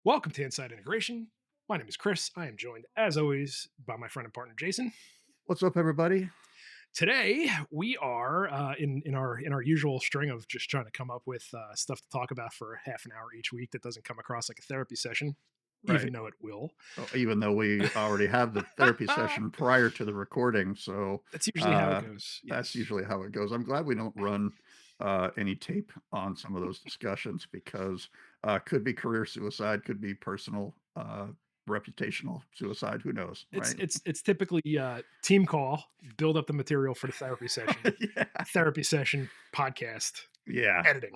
Welcome to Inside Integration. My name is Chris. I am joined, as always, by my friend and partner Jason. What's up, everybody? Today we are in our usual string of just trying to come up with stuff to talk about for half an hour each week that doesn't come across like a therapy session, even Right. though it will. Even though we already have the therapy session prior to the recording, so That's usually how it uh, goes. that's Yes, usually how it goes. I'm glad we don't run any tape on some of those discussions because could be career suicide, could be personal, reputational suicide. Who knows, it's right? it's it's typically team call, build up the material for the Yeah, therapy session podcast yeah. editing.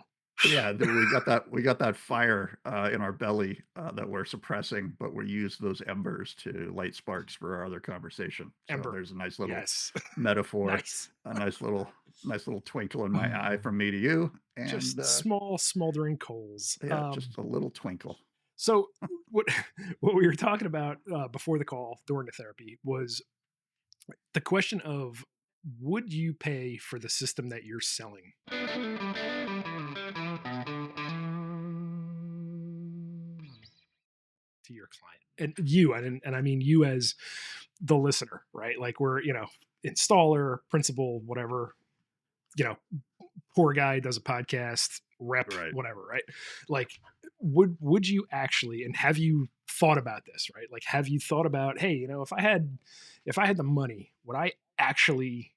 Yeah, we got that fire in our belly that we're suppressing, but we use those embers to light sparks for our other conversation. So Ember, there's a nice little yes, metaphor, nice. a nice little twinkle in my eye from me to you, and Just small smoldering coals. yeah, just a little twinkle. So what what we were talking about before the call during the therapy was the question of, would you pay for the system that you're selling to your client, and I mean you as the listener, right? Like we're installer, principal, whatever, you know poor guy does a podcast, rep, Right. whatever, right? Like, would you actually, and have you thought about this, right? Like, have you thought about, hey, if I had the money, would I actually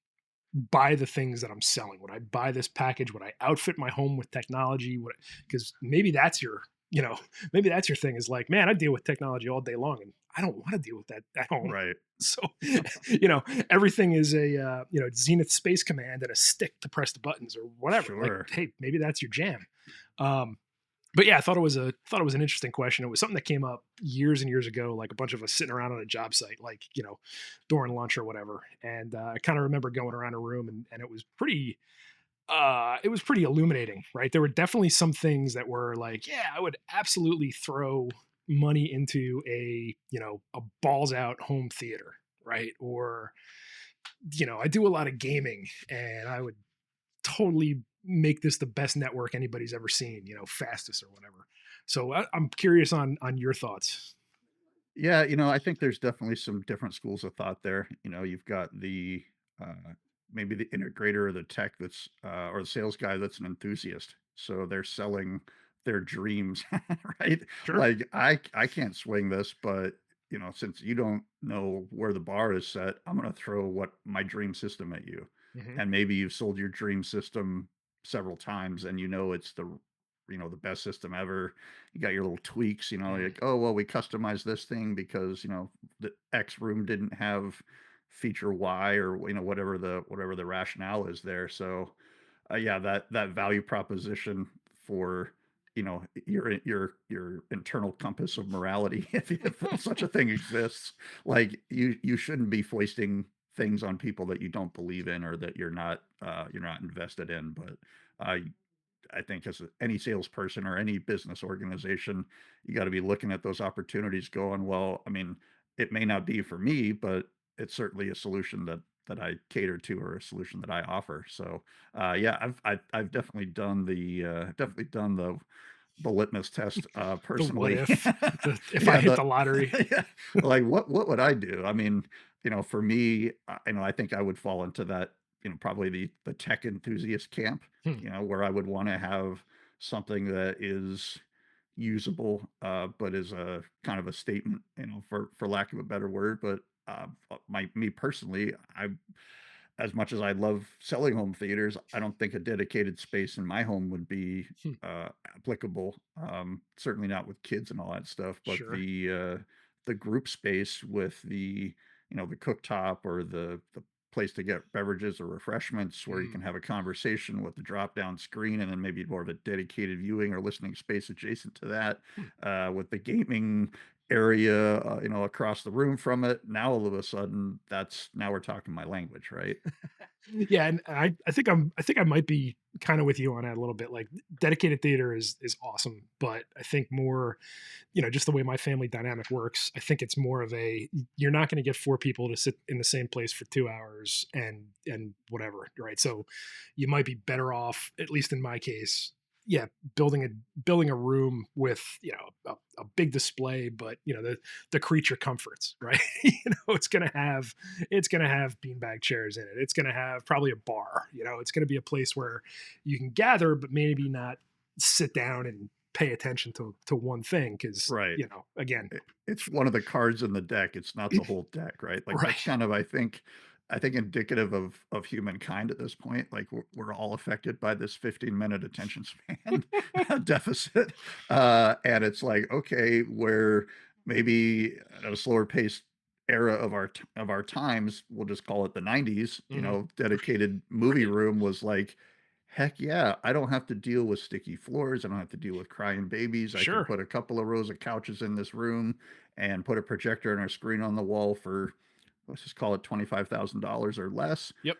buy the things that I'm selling? Would I buy this package? Would I outfit my home with technology? Would because maybe that's maybe that's your thing is like, man, I deal with technology all day long and I don't want to deal with that at home. Right. So, everything is a Zenith Space Command and a stick to press the buttons or whatever. Like, Sure. hey, maybe that's your jam. Um, but yeah, I thought it was an interesting question. It was something that came up years and years ago, like a bunch of us sitting around on a job site, like during lunch or whatever. And I kind of remember going around a room, and it was pretty illuminating, right? There were definitely some things that were like, yeah, I would absolutely throw money into a balls out home theater, right? Or I do a lot of gaming, and I would totally make this the best network anybody's ever seen, fastest or whatever. So I'm curious on your thoughts. Yeah, I think there's definitely some different schools of thought there. You've got the maybe the integrator or the tech that's or the sales guy that's an enthusiast. So they're selling their dreams, right? Sure. Like I can't swing this, but since you don't know where the bar is set, I'm going to throw what my dream system at you. Hmm. And maybe you've sold your dream system several times and it's the best system ever. You got your little tweaks, Hmm. like, oh, well, we customized this thing because, the X room didn't have feature Y or, whatever the rationale is there. So, yeah, that value proposition for, your internal compass of morality, if such a thing exists, like you shouldn't be foisting things on people that you don't believe in or that you're not invested in. But uh, I think as any salesperson or any business organization, you got to be looking at those opportunities going, well, I mean, it may not be for me, but it's certainly a solution that I cater to or a solution that I offer. So, yeah, I've definitely done the litmus test The what personally. if, if I Yeah, hit the lottery. yeah, like what would I do? I mean, for me, I think I would fall into that, probably the tech enthusiast camp, Hmm. where I would want to have something that is usable, but is a kind of a statement, for lack of a better word. But me personally, as much as I love selling home theaters, I don't think a dedicated space in my home would be Hmm. applicable. Certainly not with kids and all that stuff, but Sure. the group space with the cooktop or the place to get beverages or refreshments where you can Mm. have a conversation with the drop down screen and then maybe more of a dedicated viewing or listening space adjacent to that, Hmm. with the gaming area, across the room from it. Now all of a sudden, now we're talking my language, right? Yeah, and I think I might be kind of with you on that a little bit. Like, dedicated theater is awesome, but I think more, just the way my family dynamic works, I think it's more of a, you're not going to get four people to sit in the same place for 2 hours and whatever, right? So you might be better off, at least in my case, yeah, building a room with a big display, but the creature comforts, right? It's gonna have beanbag chairs in it. It's gonna have probably a bar. It's gonna be a place where you can gather, but maybe not sit down and pay attention to one thing because Right. again, It's one of the cards in the deck, it's not the whole deck, right? Like, that's right? kind of, I think indicative of humankind at this point. Like, we're all affected by this 15-minute attention span deficit, and it's like, okay, where maybe at a slower paced era of our times, we'll just call it the '90s, Hmm. dedicated movie Right. room was like, heck yeah, I don't have to deal with sticky floors. I don't have to deal with crying babies. I can Sure. put a couple of rows of couches in this room and put a projector and a screen on the wall for, let's just call it $25,000 or less. Yep.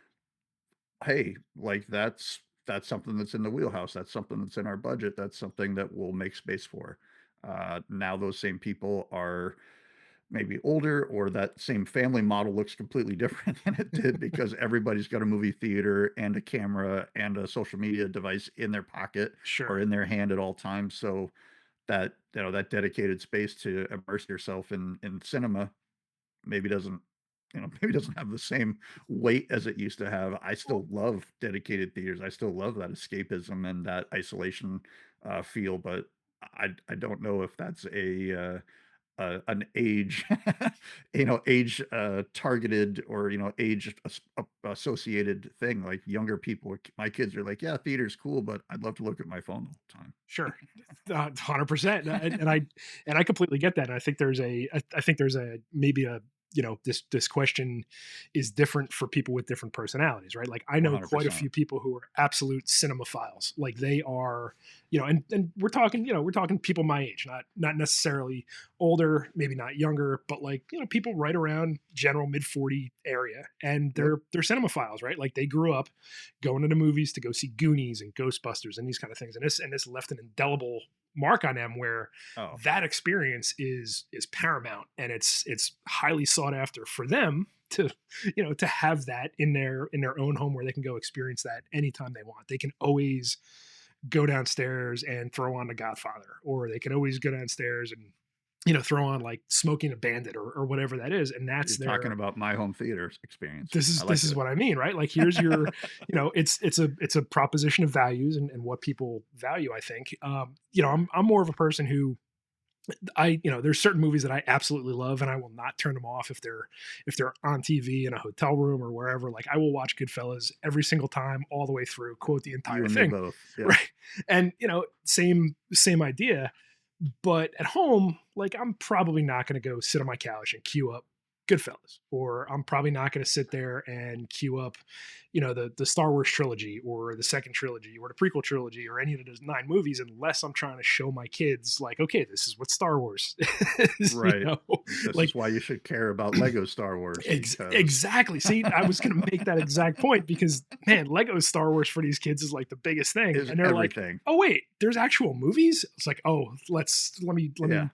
Hey, like that's something that's in the wheelhouse. That's something that's in our budget. That's something that we'll make space for. Now those same people are maybe older, or that same family model looks completely different than it did because everybody's got a movie theater and a camera and a social media device in their pocket or Sure. in their hand at all times. So that, that dedicated space to immerse yourself in cinema maybe doesn't, maybe doesn't have the same weight as it used to have. I still love dedicated theaters. I still love that escapism and that isolation feel, but I don't know if that's an age, age targeted, or age associated thing. Like younger people, my kids are like, yeah, theater's cool, but I'd love to look at my phone the whole time. Sure. 100%. And I completely get that. And I think there's a maybe a this question is different for people with different personalities, right? Like I know quite a 100%. few people who are absolute cinemaphiles. Like they are, and we're talking people my age, not necessarily older, maybe not younger, but like people right around general mid 40 area, and Yep. they're cinemaphiles, right? Like they grew up going to the movies to go see Goonies and Ghostbusters and these kind of things, and this left an indelible mark on them where Oh, that experience is paramount, and it's highly sought after for them to to have that in their own home where they can go experience that anytime they want. They can always go downstairs and throw on The Godfather, or they can always go downstairs and throw on like Smoking a Bandit, or whatever that is, and that's you're talking their about my home theater experience. this I is this like is it. what I mean, right? Like here's your, it's a proposition of values and what people value. I think, I'm more of a person who there's certain movies that I absolutely love, and I will not turn them off if they're on TV in a hotel room or wherever. Like I will watch Goodfellas every single time, all the way through, quote the You entire and me thing, both. Yeah. right? And same idea. But at home, like I'm probably not going to go sit on my couch and queue up Goodfellas, or I'm probably not going to sit there and queue up, the Star Wars trilogy or the second trilogy or the prequel trilogy or any of those 9 movies, unless I'm trying to show my kids like, okay, this is what Star Wars is, Right. This like is why you should care about Lego Star Wars, because exactly. See, I was going to make that exact point because man, Lego Star Wars for these kids is like the biggest thing, is and they're like, everything. oh wait, there's actual movies. It's like, oh, Yeah.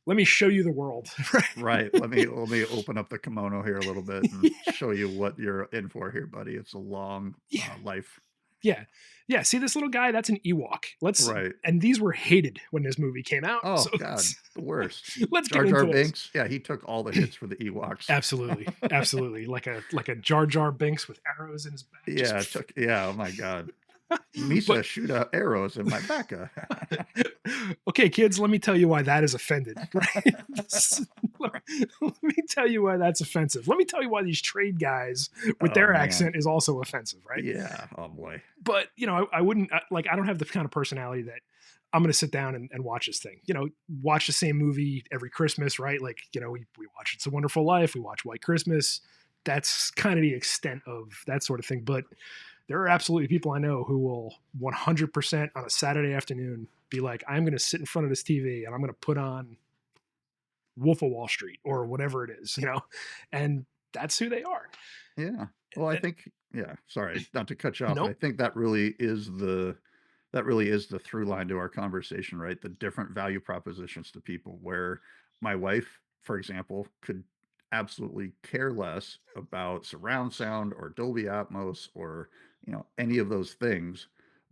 let me show you the world. Right. Right. Let me open up the kimono here a little bit and show you what you're in for here, buddy. It's a long Yeah. life. Yeah. Yeah. See this little guy? That's an Ewok. Right. And these were hated when this movie came out. Oh So God, the worst. let's get Jar Jar into this. Binks. Yeah, he took all the hits for the Ewoks. Absolutely. Absolutely. Like a Jar Jar Binks with arrows in his back. Yeah, Just it took. Yeah. Oh my God. Misa but shoot arrows in my back. okay, kids, let me tell you why that is offended. Right? Let me tell you why that's offensive. Let me tell you why these trade guys with Oh their man. accent is also offensive, right? Yeah. Oh boy. But I wouldn't like. I don't have the kind of personality that I'm going to sit down and watch this thing. Watch the same movie every Christmas, right? Like we watch It's a Wonderful Life, we watch White Christmas. That's kind of the extent of that sort of thing. But there are absolutely people I know who will 100% on a Saturday afternoon be like, I'm going to sit in front of this TV and I'm going to put on Wolf of Wall Street or whatever it is, and that's who they are. Yeah. Well, I And- think. Yeah. Sorry, not to cut you off, but I nope. think that really is the through line to our conversation, right? The different value propositions to people, where my wife, for example, could absolutely care less about surround sound or Dolby Atmos or, any of those things.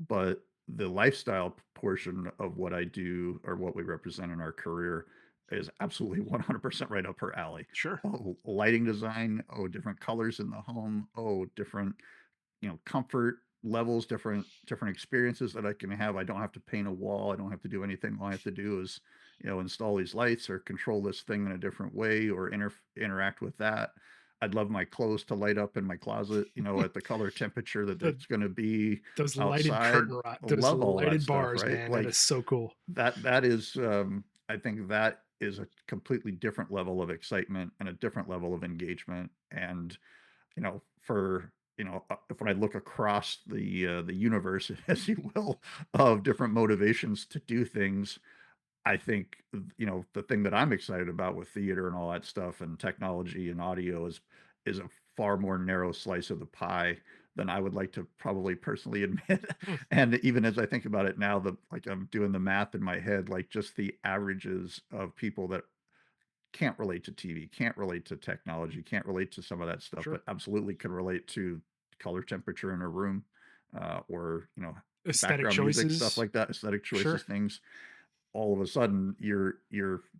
But the lifestyle portion of what I do or what we represent in our career is absolutely 100% right up her alley. Sure. Oh, lighting design, oh, different colors in the home, oh, different, comfort levels, different experiences that I can have. I don't have to paint a wall. I don't have to do anything. All I have to do is, install these lights or control this thing in a different way or interact with that. I'd love my clothes to light up in my closet, at the color temperature that The it's going to be those lighted outside. those Love all that lighted stuff, bars, right? man, that Like is so cool. that is, I think that is a completely different level of excitement and a different level of engagement. And for when I look across the universe, as you will, of different motivations to do things, I think the thing that I'm excited about with theater and all that stuff and technology and audio is a far more narrow slice of the pie than I would like to probably personally admit. Hmm, And even as I think about it now, I'm doing the math in my head, like just the averages of people that can't relate to TV, can't relate to technology, can't relate to some of that stuff, but sure. absolutely can relate to color temperature in a room, or, Aesthetic background music, stuff choices. like that, aesthetic choices, Sure. things. All of a sudden,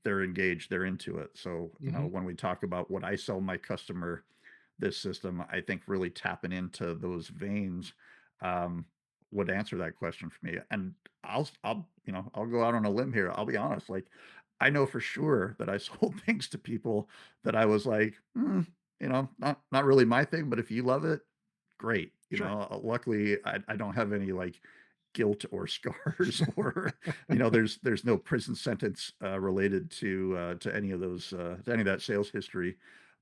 they're engaged, they're into it. So, Mhm. when we talk about what I sell my customer this system, I think really tapping into those veins, um, would answer that question for me. And I'll go out on a limb here. I'll be honest, like I know for sure that I sold things to people that I was like, not really my thing, but if you love it, great. Sure. Luckily I don't have any like guilt or scars or there's no prison sentence related to any of those to any of that sales history.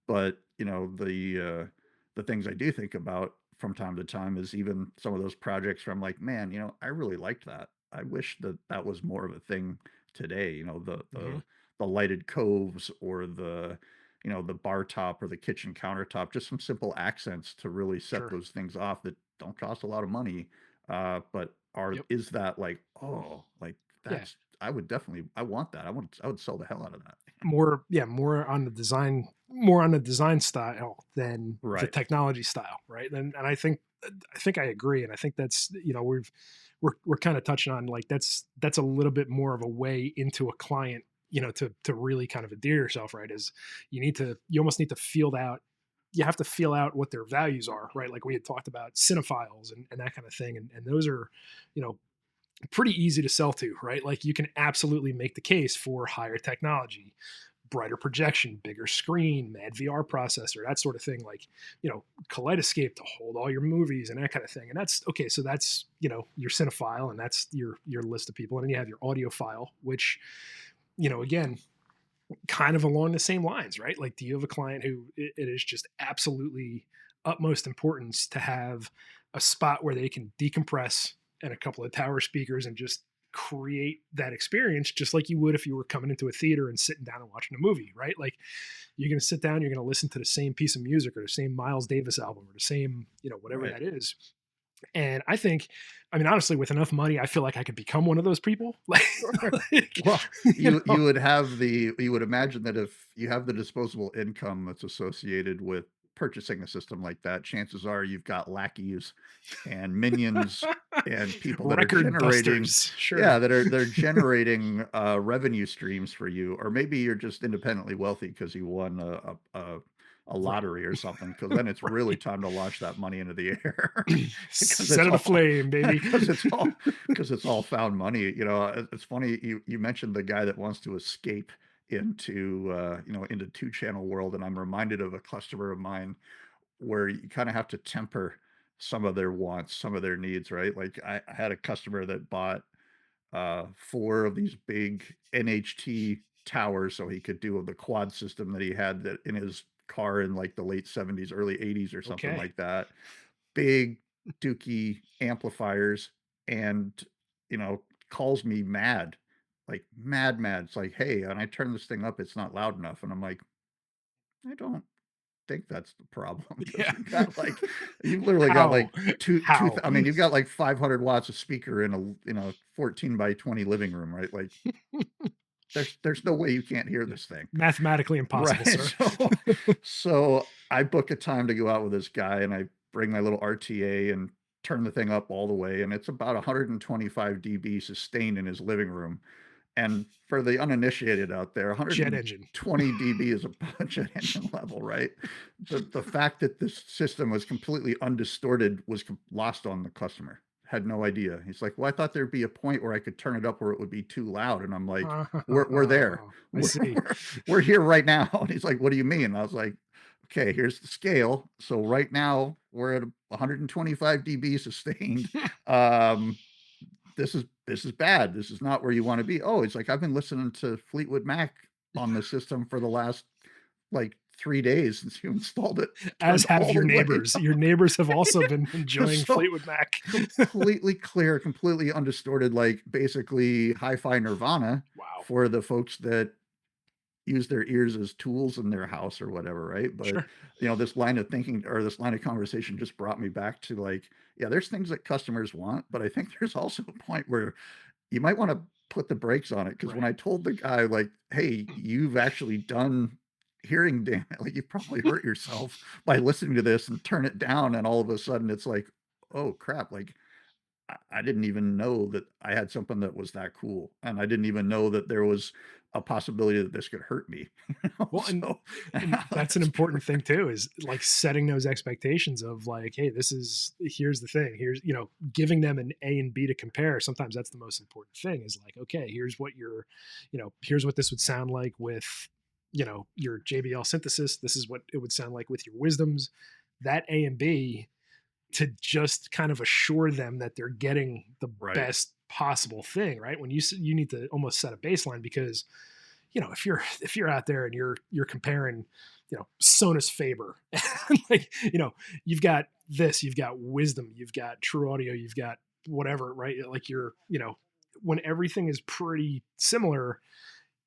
But the things I do think about from time to time is even some of those projects where I'm like, man, I really liked that. I wish that that was more of a thing today. Mhm. The lighted coves or the bar top or the kitchen countertop, just some simple accents to really set Sure. those things off that don't cost a lot of money. But Yep. is that like, oh, like Yeah. that's I would definitely I want that. I would sell the hell out of that. More on the design style than the Right. technology style, right? And I think I agree, and I think that's, we're kind of touching on, like, that's a little bit more of a way into a client, to really kind of endear yourself, right? Is you almost need to feel out. You have to feel out what their values are, right? Like we had talked about cinephiles and that kind of thing, and those are, you know, pretty easy to sell to, right? Like you can absolutely make the case for higher technology, brighter projection, bigger screen, mad VR processor, that sort of thing. Like, Kaleidoscape to hold all your movies and that kind of thing. And that's okay. So that's, your cinephile, and that's your list of people. And then you have your audiophile, which, again, kind of along the same lines, right? Like, do you have a client who it is just absolutely utmost importance to have a spot where they can decompress and a couple of tower speakers and just create that experience just like you would if you were coming into a theater and sitting down and watching a movie, right? Like, you're going to sit down, you're going to listen to the same piece of music or the same Miles Davis album or the same, whatever Right. that is. And I think, I mean, honestly, with enough money, I feel like I could become one of those people. Sure. Like, Well, you know, you would imagine that if you have the disposable income that's associated with purchasing a system like that, chances are you've got lackeys and minions and people that are record generating, busters. yeah, Sure. they're generating revenue streams for you, or maybe you're just independently wealthy because you won a Right. lottery or something. Because then it's really Right. time to launch that money into the air because Set it aflame, baby. because it's all because it's all found money. It's funny you mentioned the guy that wants to escape into 2 channel world, and I'm reminded of a customer of mine where you kind of have to temper some of their wants, some of their needs, right? Like I had a customer that bought 4 of these big NHT towers so he could do the quad system that he had that in his car in like the late 70s, early 80s or something Okay. like that. Big dookie amplifiers and, calls me mad, like mad, mad. It's like, "Hey, when I turn this thing up, it's not loud enough." And I'm like, "I don't think that's the problem because Yeah. you've literally got How? like two How? I mean, you've got like 500 watts of speaker in a 14 by 20 living room, right? Like there's no way you can't hear Yeah. this thing. Mathematically impossible, Right. sir. So I book a time to go out with this guy and I bring my little RTA and turn the thing up all the way, and it's about 125 dB sustained in his living room. And for the uninitiated out there, Jet engine. 120 dB is a budget engine level, right? The fact that this system was completely undistorted was lost on the customer. Had no idea. He's like, "Well, I thought there'd be a point where I could turn it up where it would be too loud." And I'm like, "We're there. I We're see. we're here right now." And he's like, "What do you mean?" And I was like, "Okay, here's the scale. So right now we're at 125 dB sustained. Um, this is bad. This is not where you want to be." Oh, it's like, "I've been listening to Fleetwood Mac on the system for the last like 3 days since you installed it, As turned have all your the way neighbors. Your neighbors have also been down." enjoying So Fleetwood Mac. completely clear, completely undistorted, like basically hi-fi nirvana Wow. for the folks that use their ears as tools in their house or whatever, right? But, Sure. this line of thinking or this line of conversation just brought me back to like, yeah, there's things that customers want, but I think there's also a point where you might want to put the brakes on it. Because when Right. I told the guy, like, "Hey, you've actually done hearing damage, like you probably hurt yourself by listening to this and turn it down," and all of a sudden it's like, "Oh crap!" Like I didn't even know that I had something that was that cool, and I didn't even know that there was a possibility that this could hurt me. Well, So and that's an that's important thing too, is like setting those expectations of like, hey, here's the thing. Here's, giving them an A and B to compare. Sometimes that's the most important thing is like, okay, here's what this would sound like with, your JBL synthesis. This is what it would sound like with your wisdoms. That A and B to just kind of assure them that they're getting the right, best possible thing, right? When you need to almost set a baseline because if you're out there and you're comparing Sonus Faber and like you've got this, you've got wisdom, you've got true audio, you've got whatever, right? Like when everything is pretty similar,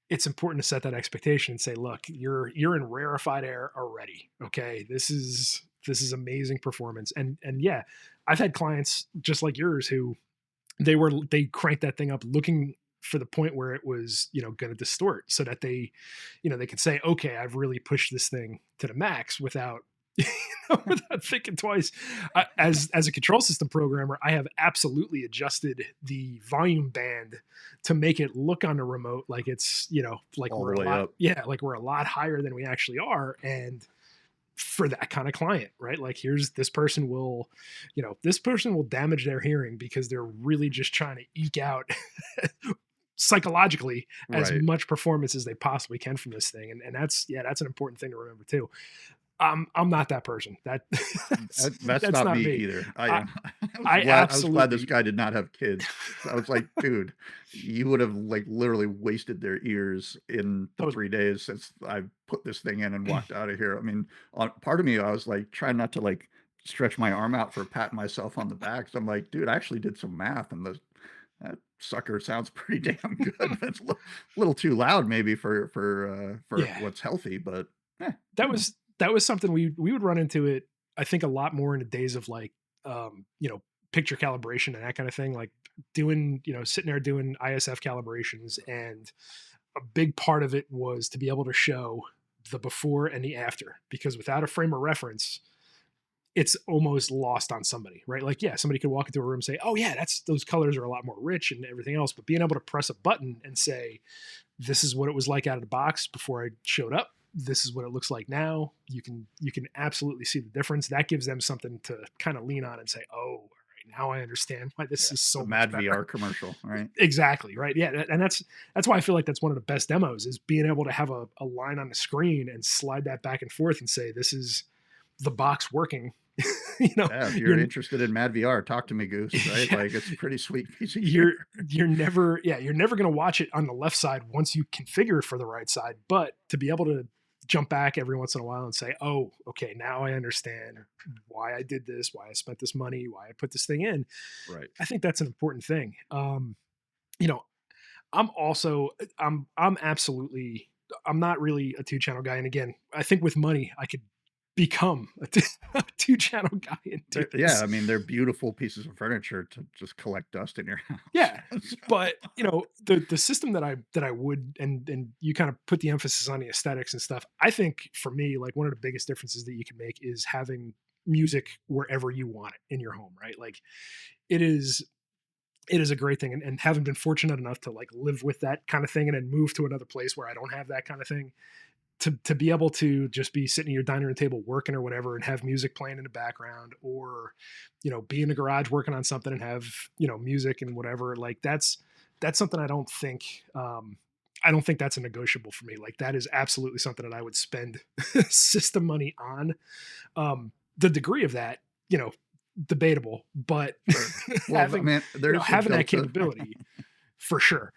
it's important to set that expectation and say, look, you're in rarefied air already. Okay, this is amazing performance. And yeah, I've had clients just like yours who they cranked that thing up looking for the point where it was going to distort so that they can say, okay, I've really pushed this thing to the max without without thinking twice. As a control system programmer, I have absolutely adjusted the volume band to make it look on the remote like it's like all we're the a way lot up. like we're a lot higher than we actually are. And for that kind of client, right? Like here's this person will damage their hearing because they're really just trying to eke out psychologically as Right. much performance as they possibly can from this thing. And that's an important thing to remember too. I'm not that person. That's That's not not me me. either. I I I was glad this absolutely guy did not have kids. I was like, "Dude, you would have, like, literally wasted their ears in the those 3 days since I put this thing in and walked out of here." I mean, on part of me, I was, like, trying not to, like, stretch my arm out for patting myself on the back. So I'm like, "Dude, I actually did some math, and that sucker sounds pretty damn good." That's a little too loud maybe for yeah. what's healthy, but, that you know. was that was something we would run into it. I think a lot more in the days of like picture calibration and that kind of thing, like doing sitting there doing ISF calibrations, and a big part of it was to be able to show the before and the after, because without a frame of reference it's almost lost on somebody, right? Like, yeah, somebody could walk into a room and say, oh yeah, that's those colors are a lot more rich and everything else, but being able to press a button and say, this is what it was like out of the box before I showed up, this is what it looks like now, you can absolutely see the difference. That gives them something to kind of lean on and say, oh, all right, now I understand why this Yeah, is the so much Mad better. VR commercial, right? Exactly, right. Yeah, and that's why I feel like that's one of the best demos, is being able to have a line on the screen and slide that back and forth and say, this is the box working. you know Yeah, if you're you're interested in Mad VR, talk to me, Goose, right? yeah, Like, it's a pretty sweet piece of you're gear. you're never going to watch it on the left side once you configure it for the right side, but to be able to jump back every once in a while and say, oh, okay, now I understand why I did this, why I spent this money, why I put this thing in. Right. I think that's an important thing. You know I'm also I'm absolutely I'm not really a two channel guy, and again, I think with money I could become a two channel guy and do Yeah, this. I mean, they're beautiful pieces of furniture to just collect dust in your house. Yeah, So but the system that I would, and you kind of put the emphasis on the aesthetics and stuff. I think for me, like one of the biggest differences that you can make is having music wherever you want it in your home, right? Like it is it is a great thing, and having been fortunate enough to like live with that kind of thing and then move to another place where I don't have that kind of thing, to be able to just be sitting at your dining room table working or whatever and have music playing in the background, or be in the garage working on something and have music and whatever, like that's something I don't think that's a negotiable for me. Like that is absolutely something that I would spend system money on. The degree of that, you know debatable, but Sure. Well, I having mean, there's a having that delta. capability for sure.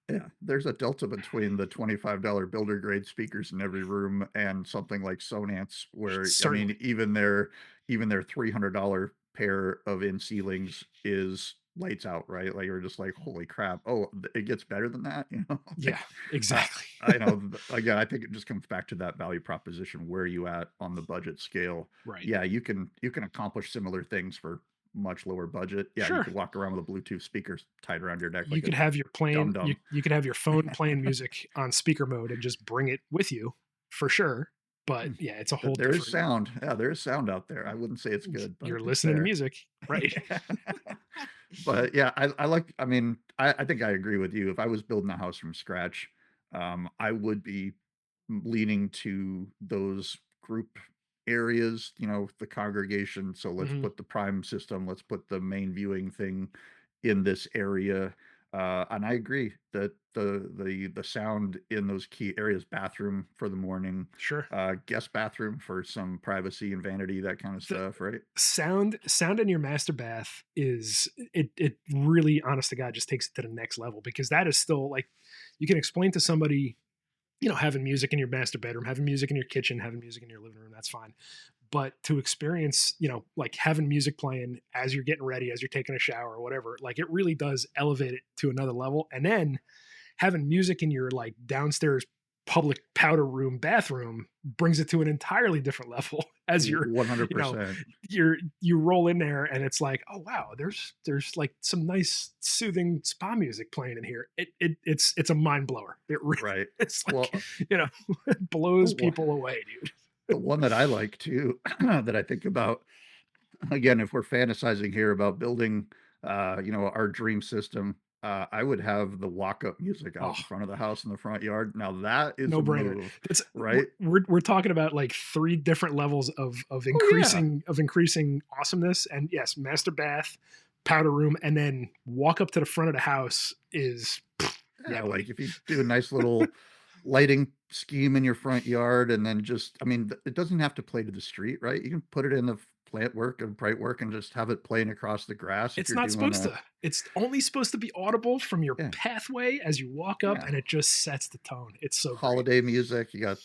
Yeah, there's a delta between the $25 builder grade speakers in every room and something like Sonance, where I mean, Certainly. even their $300 pair of in ceilings is lights out, right? Like you're just like, holy crap! Oh, it gets better than that, Yeah, Like, uh, exactly. I know. Again, I think it just comes back to that value proposition. Where you at on the budget scale? Right. Yeah, you can accomplish similar things for much lower budget. Yeah, you Sure. could walk around with a Bluetooth speakers tied around your neck You like a could have your dum plane dum. you could have your phone playing music on speaker mode and just bring it with you for sure. But Mm. yeah, it's a whole There is different. sound. Yeah, there is sound out there. I wouldn't say it's good, but You're it's listening to there. music, right? But yeah, I like. I mean, I think I agree with you. If I was building a house from scratch, I would be leaning to those group areas, the congregation. So let's Hmm. put the prime system, let's put the main viewing thing in this area. And I agree that the sound in those key areas, bathroom for the morning, Sure. guest bathroom for some privacy and vanity, that kind of The stuff, right? sound in your master bath is it really, honest to God, just takes it to the next level, because that is still like, you can explain to somebody, having music in your master bedroom, having music in your kitchen, having music in your living room, that's fine. But to experience, like having music playing as you're getting ready, as you're taking a shower or whatever, like it really does elevate it to another level. And then having music in your like downstairs public powder room bathroom brings it to an entirely different level as you know 100%. you roll in there and it's like, oh wow, there's like some nice soothing spa music playing in here. It's a mind blower. It really Right. it's Well, like, it the blows one people away, dude. the one that I like too, that I think about, again, if we're fantasizing here about building, our dream system, I would have the walk-up music out Oh, in front of the house in the front yard. Now that is no a brainer. move, That's right? we're talking about like three different levels of Oh yeah. increasing awesomeness. And yes, master bath, powder room, and then walk up to the front of the house is, yeah, Yeah, buddy. like if you do a nice little lighting scheme in your front yard and then just, I mean, it doesn't have to play to the street, right? You can put it in the plant work and bright work and just have it playing across the grass if It's you're not doing supposed a to. It's only supposed to be audible from your yeah, pathway as you walk up, yeah. and it just sets the tone. It's so great. Holiday music. You got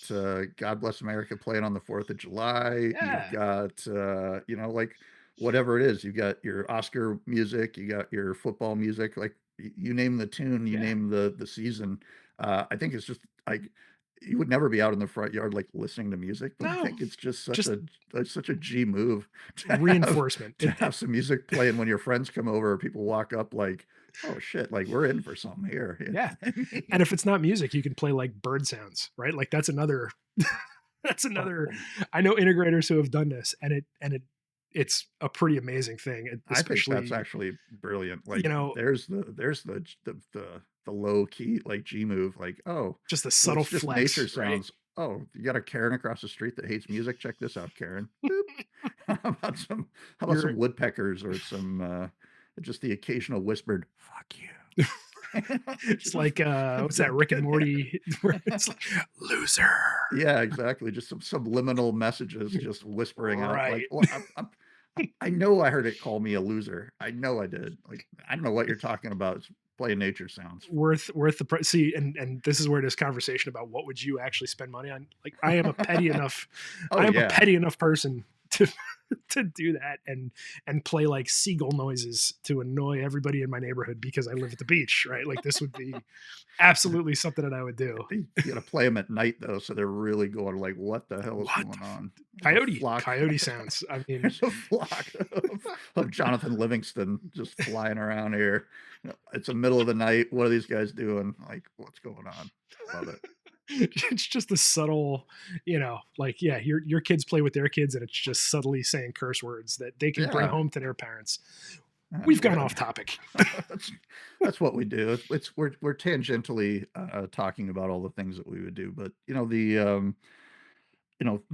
God Bless America playing on the 4th of July. You've Yeah, got like whatever it is. You got your Oscar music, you got your football music, like you name the tune, you yeah. name the season. I think it's just like you would never be out in the front yard like listening to music, but I No, think it's just such just a G move to have reinforcement. to have some music playing when your friends come over or people walk up like, oh shit, like we're in for something here. Yeah. I mean, And if it's not music, you can play like bird sounds, right? Like that's another that's another. oh, I know integrators who have done this, and it's a pretty amazing thing, I think that's especially, actually brilliant. you Like, know, there's the low key like G move. Like, oh, just a well, subtle it's just nature flex, right? sounds. Oh, you got a Karen across the street that hates music. Check this out, Karen. Boop. How about some how about You're some woodpeckers or some just the occasional whispered "fuck you." it's like what's that, Rick and Morty where it's like, loser. Yeah, exactly. Just some subliminal messages just whispering out like, Right. well, I know I heard it call me a loser. I know I did. Like, I don't know what you're talking about. It's playing nature sounds. Worth the see, and this is where this conversation about what would you actually spend money on, like I am a petty enough, Oh yeah. person to to do that, and play like seagull noises to annoy everybody in my neighborhood because I live at the beach, right? Like this would be absolutely something that I would do. You gotta play them at night though, so they're really going like, "What the hell is What going on?" There's a flock coyote sounds, I mean, there's a flock of Jonathan Livingston just flying around here. It's the middle of the night. What are these guys doing? Like, what's going on? Love it. It's just a subtle, like, yeah, your kids play with their kids, and it's just subtly saying curse words that they can bring Yeah, home to their parents. We've gone yeah. off topic. That's that's what we do. It's we're tangentially, talking about all the things that we would do, but, the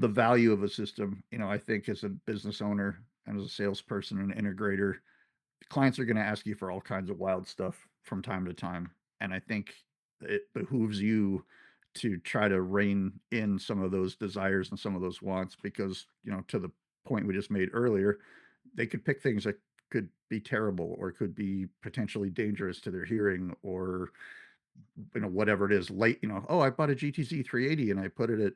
value of a system, I think as a business owner and as a salesperson and integrator, clients are gonna ask you for all kinds of wild stuff from time to time, and I think it behooves you to try to rein in some of those desires and some of those wants because, to the point we just made earlier, they could pick things that could be terrible or could be potentially dangerous to their hearing or, whatever it is, late, "Oh, I bought a GTZ 380 and I put it at,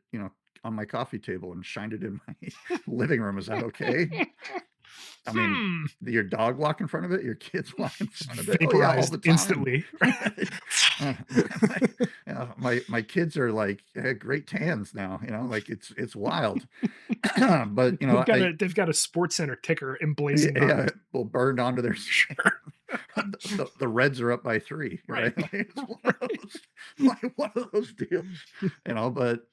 on my coffee table and shined it in my living room. Is that okay?" I mean, Hmm. your dog walk in front of it, your kids walk in Just front of it. Oh, yeah, all the vaporized time. instantly. Right? My kids are like, great tans now, like, it's wild. But, They've got a Sports Center ticker emblazoned on yeah, their well, burned onto their skin. shirt. The Reds are up by 3, Right. right? Like, it's Right. one of those deals, but,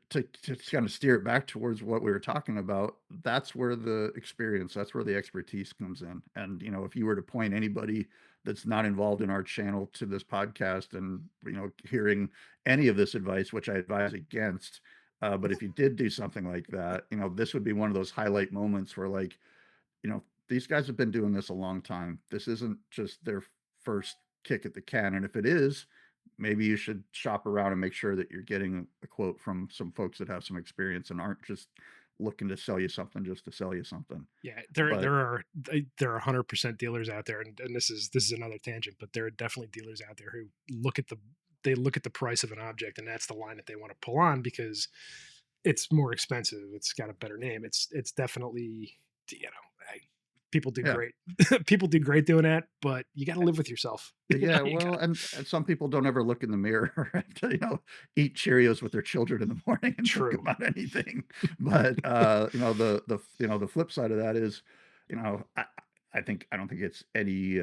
to kind of steer it back towards what we were talking about, that's where the experience, that's where the expertise comes in. And, if you were to point anybody that's not involved in our channel to this podcast and, hearing any of this advice, which I advise against, but if you did do something like that, this would be one of those highlight moments where, like, these guys have been doing this a long time. This isn't just their first kick at the can. And if it is, maybe you should shop around and make sure that you're getting a quote from some folks that have some experience and aren't just looking to sell you something just to sell you something. Yeah, But there are 100% dealers out there, and this is another tangent, but there are definitely dealers out there who look at the price of an object, and that's the line that they want to pull on because it's more expensive. It's got a better name. It's definitely, I, people do yeah, great. People do great doing that, but you got to live with yourself. yeah, You got well, to. and some people don't ever look in the mirror and, eat Cheerios with their children in the morning and think True. about anything. But, the flip side of that is, I don't think it's any,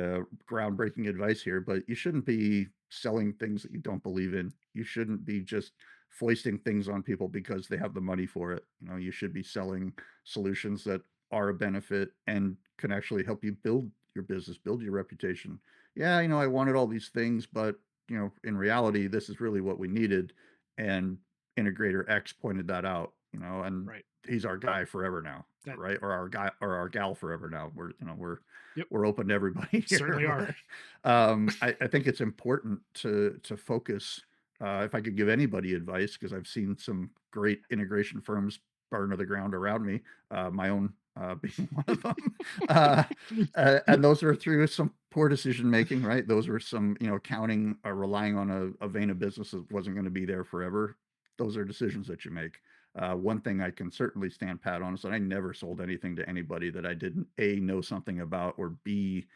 groundbreaking advice here, but you shouldn't be selling things that you don't believe in. You shouldn't be just foisting things on people because they have the money for it. You should be selling solutions that are a benefit and can actually help you build your business, build your reputation. Yeah, I wanted all these things, but in reality, this is really what we needed. And integrator X pointed that out, and Right. he's our guy forever now, That. right? Or our guy or our gal forever now. Yep. We're open to everybody here. Certainly are. But I think it's important to focus. If I could give anybody advice, because I've seen some great integration firms burn to the ground around me, my own being one of them. Uh, and those are through some poor decision making, right? Those were some, counting or relying on a vein of business that wasn't going to be there forever. Those are decisions that you make. One thing I can certainly stand pat on is that I never sold anything to anybody that I didn't A, know something about, or B,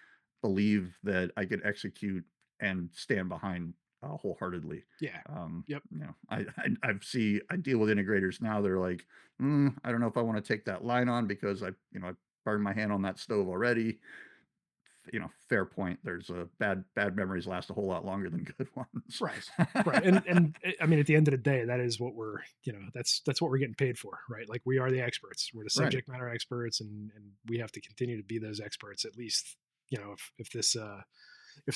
believe that I could execute and stand behind wholeheartedly. Yeah. Yep. I deal with integrators now. They're like, I don't know if I want to take that line on because I burned my hand on that stove already. Fair point. There's a bad memories last a whole lot longer than good ones. Right. Right. And I mean, at the end of the day, that is what we're, that's what we're getting paid for, right? Like, we are the experts. We're the Right. subject matter experts, and we have to continue to be those experts. At least, if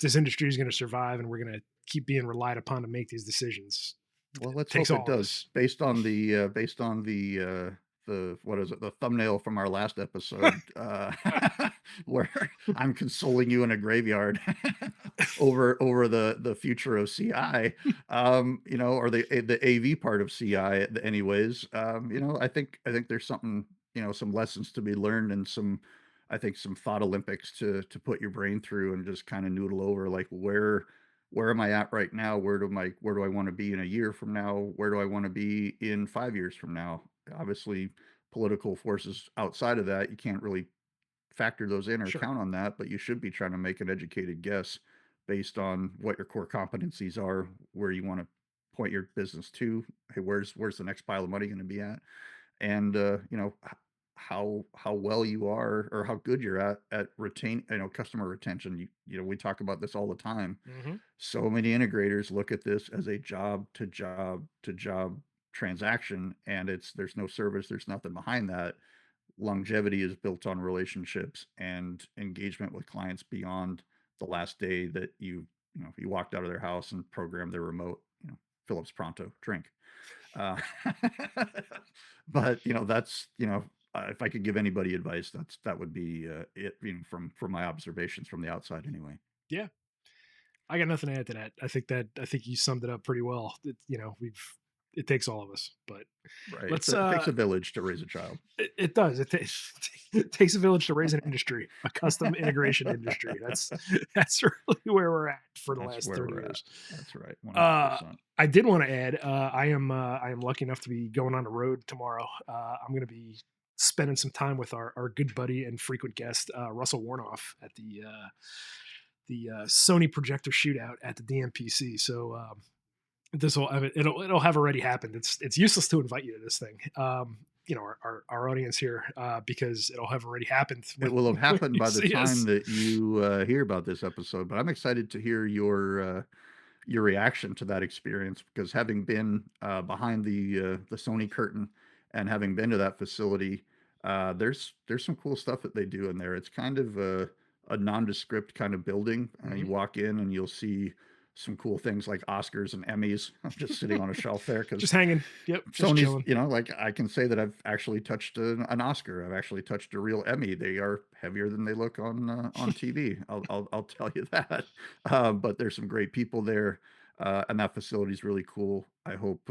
this industry is going to survive, and we're going to keep being relied upon to make these decisions, Well, it let's takes hope it all of does. us. Based on the what is it? The thumbnail from our last episode, where I'm consoling you in a graveyard over the future of CI, or the AV part of CI, anyways. I think there's something, some lessons to be learned and I think some thought Olympics to put your brain through and just kind of noodle over, like, where am I at right now? Where do I want to be in a year from now? Where do I want to be in 5 years from now? Obviously, political forces outside of that, you can't really factor those in or Sure. count on that, but you should be trying to make an educated guess based on what your core competencies are, where you want to point your business to. Hey, where's the next pile of money going to be at? And how well you are or how good you're at customer retention. We talk about this all the time. Hmm. So many integrators look at this as a job to job to job transaction, and there's no service, there's nothing behind that. Longevity is built on relationships and engagement with clients beyond the last day that you walked out of their house and programmed their remote, Philips Pronto drink. Uh, but if I could give anybody advice, that would be it. From my observations from the outside, anyway. Yeah, I got nothing to add to that. I think you summed it up pretty well. It takes all of us, but Right. let's It takes a village to raise a child. it does. It takes a village to raise an industry, a custom integration industry. That's really where we're at for the That's last where 30 we're at. years. That's right. One hundred Uh, percent. I did want to add, I am lucky enough to be going on the road tomorrow. I'm going to be spending some time with our good buddy and frequent guest, Russell Warnoff, at the Sony projector shootout at the DMPC. So this will, I mean, it'll have already happened. It's useless to invite you to this thing. Our audience here, because it'll have already happened It when, will have when happened you by the see time us. that you hear about this episode, but I'm excited to hear your reaction to that experience because having been behind the Sony curtain and having been to that facility, there's some cool stuff that they do in there. It's kind of a nondescript kind of building. You Mhm. walk in and you'll see some cool things like Oscars and Emmys just sitting on a shelf there Just because hanging. Yep, just Sony's, chilling. like I can say that I've actually touched an Oscar. I've actually touched a real Emmy. They are heavier than they look on TV. I'll tell you that. But there's some great people there, and that facility is really cool. I hope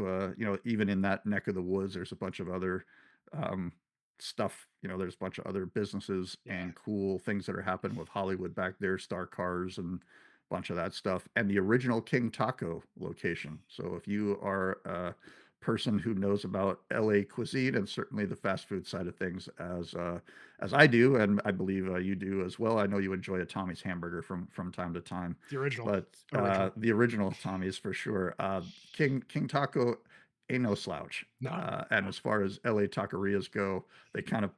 even in that neck of the woods, there's a bunch of other um, stuff. There's a bunch of other businesses Yeah, and cool things that are happening with Hollywood back there, Star Cars and a bunch of that stuff, and the original King Taco location. So if you are person who knows about LA cuisine and certainly the fast food side of things as I do, and I believe you do as well. I know you enjoy a Tommy's hamburger from time to time, the original, but original. the original Tommy's for sure. King Taco ain't no slouch. No, And as far as LA taquerias go, they kind of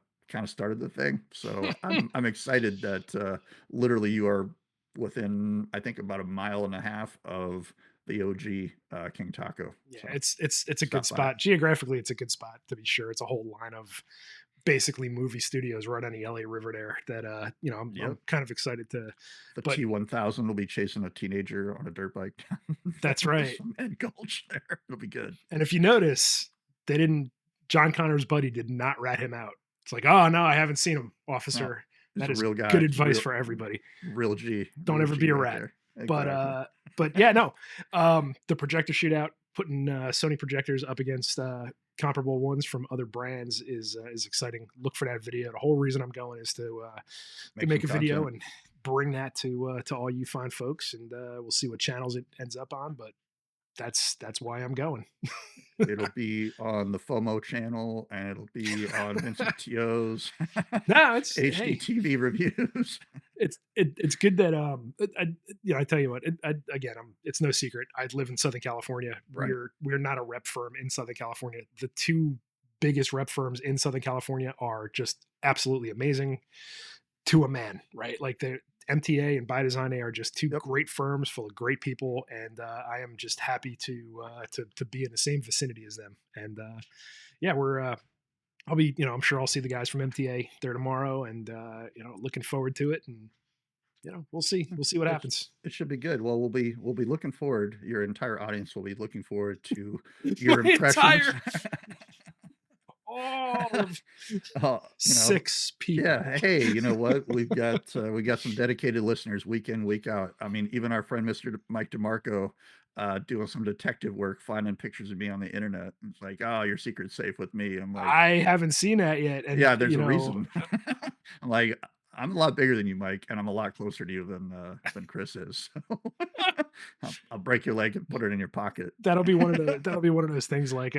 started the thing. So I'm excited that literally you are within I think about a mile and a half of the OG King Taco. yeah, So it's a good stop by. spot. Geographically, it's a good spot to be sure. It's a whole line of basically movie studios right on the LA River there that I'm Yep. kind of excited to. The But T1000 will be chasing a teenager on a dirt bike that's down the right. cement gulch there. It'll be good. And if you notice, they didn't. John Connor's buddy did not rat him out. It's like, oh no, I haven't seen him, No, officer. he's That a is real good guy. advice for everybody. Don't Real ever be G a right rat. there. But Exactly. yeah, no. The projector shootout, putting Sony projectors up against comparable ones from other brands is exciting. Look for that video. The whole reason I'm going is to Make some make a video content. and bring that to all you fine folks, and we'll see what channels it ends up on. But that's why I'm going. It'll be on the FOMO channel and it'll be on Vincent Tio's No, it's hey, HDTV reviews. it's good that I tell you what, again, it's no secret. I live in Southern California. Right. We're not a rep firm in Southern California. The two biggest rep firms in Southern California are just absolutely amazing to a man, right? Like the MTA and By Design, they are just two Yep. great firms full of great people, and I am just happy to be in the same vicinity as them. And yeah, we're I'll be, I'm sure I'll see the guys from MTA there tomorrow, and looking forward to it. And we'll see what It's happens. it should be good. Well, we'll be looking forward. Your entire audience will be looking forward to My your impressions. entire all of uh, you know, 6 people. yeah. Hey, you know what? We got some dedicated listeners week in, week out. I mean, even our friend Mr. Mike DeMarco doing some detective work, finding pictures of me on the internet. It's like, oh, your secret's safe with me. I'm like, I haven't seen that yet, and yeah, there's a reason. I'm like, I'm a lot bigger than you, Mike, and I'm a lot closer to you than Chris is. So I'll break your leg and put it in your pocket. That'll be one of those things like,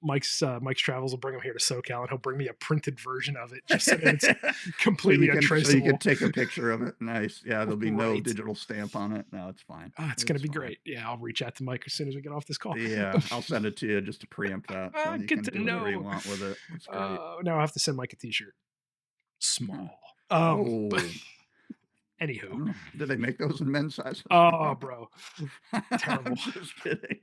Mike's travels will bring him here to SoCal, and he'll bring me a printed version of it just so that it's completely So you can untraceable. take a picture of it. Nice. Yeah, there'll be no Right. digital stamp on it. No, it's fine. It's gonna It's be fine. great. Yeah, I'll reach out to Mike as soon as we get off this call. Yeah, I'll send it to you just to preempt that, so you Good can to do whatever you know. want with it. It's great. Now I have to send Mike a T-shirt. Huh. Small. But Oh, anywho. do they make those in men's sizes Oh, now? bro, I'm terrible. just kidding.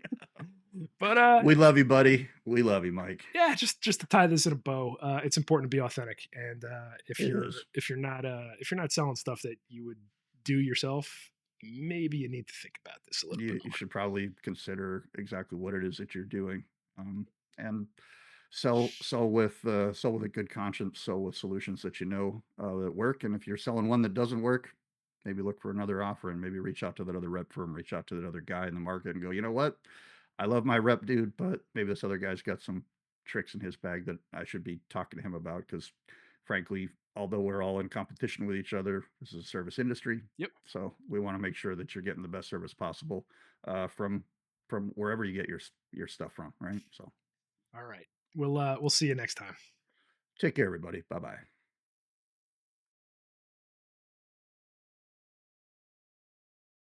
But We love you, buddy. We love you, Mike. yeah, just to tie this in a bow, it's important to be authentic. And It is. if you're not selling stuff that you would do yourself, maybe you need to think about this a little bit You more. should probably consider exactly what it is that you're doing, and sell with a good conscience, sell with solutions that you know that work. And if you're selling one that doesn't work, maybe look for another offer and maybe reach out to that other rep firm, reach out to that other guy in the market, and go, you know what, I love my rep dude, but maybe this other guy's got some tricks in his bag that I should be talking to him about. Because frankly, although we're all in competition with each other, this is a service industry, Yep. so we want to make sure that you're getting the best service possible from wherever you get your stuff from, right? So All right. We'll see you next time. take care, everybody. Bye bye.